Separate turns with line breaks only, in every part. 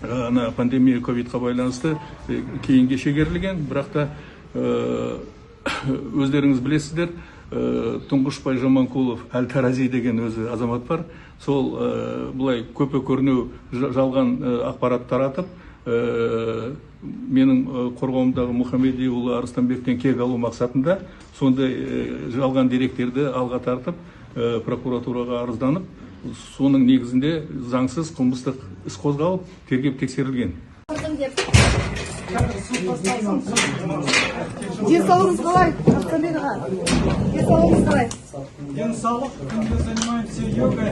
ана пандемия ковидқа байланысты кейінге шегерілген, бірақ та өздеріңіз білесіздер, Тұңғышбай Жаманқұлов Әл-Тарази деген өзі азамат бар. Сол бұлай көпе көрінеу жалған ақпарат таратып, менің қорғауымдағы Мұхамедиұлы Арыстанбектен кек алу мақсатында сондай жалған деректерді алға тартып, прокуратураға арызданып, соның негізінде заңсыз қылмыстық іс қозғалып, тергеп тексерілген.
Денсаулығыңыз қалай? Денсаулығыңыз қалай?
Денсаулық, күнде занимаемся йогой.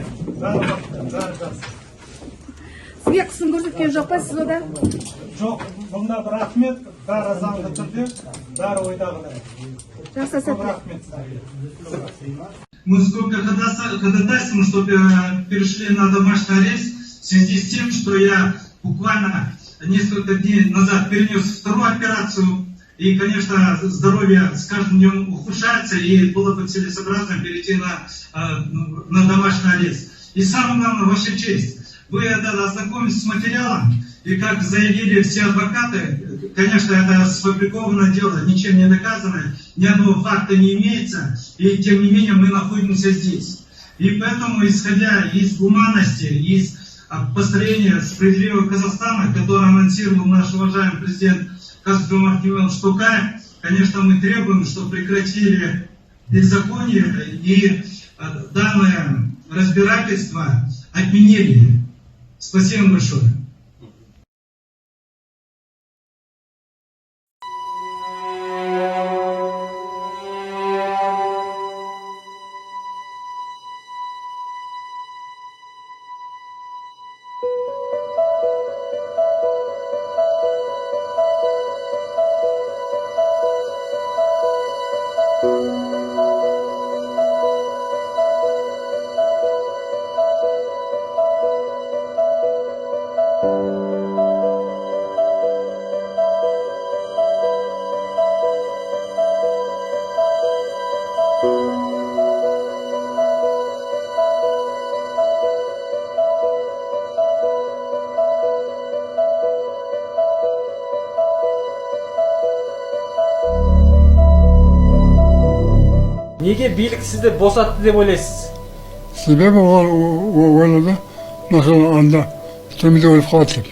Сізге қысым көрсеткен жоқ па, сіз ода?
Жоқ, бұнда бір рахмет, бәрі заңды түрде, бәрі ойдағыдай.
Жақсы, сәттілік.
Рахмет сізге.
Мы сколько ходатайствуем, чтобы перешли на домашний арест в связи с тем, что я буквально несколько дней назад перенес вторую операцию, и, конечно, здоровье с каждым днем ухудшается, и было бы целесообразно перейти на домашний арест. И самое главное, ваша честь, вы ознакомились с материалом, и как заявили все адвокаты, конечно, это сфабрикованное дело, ничем не доказано, ни одного факта не имеется, и тем не менее мы находимся здесь. И поэтому, исходя из гуманности, из построения справедливого Казахстана, которое анонсировал наш уважаемый президент Касым-Жомарт Кемелевич Токаев, конечно, мы требуем, чтобы прекратили беззаконие и данное разбирательство отменили. Спасибо большое.
Неге билік сізді босатты деп ойлайсыз?
Себебі ол ойлады, mesela anda türmede өліп қалады деп.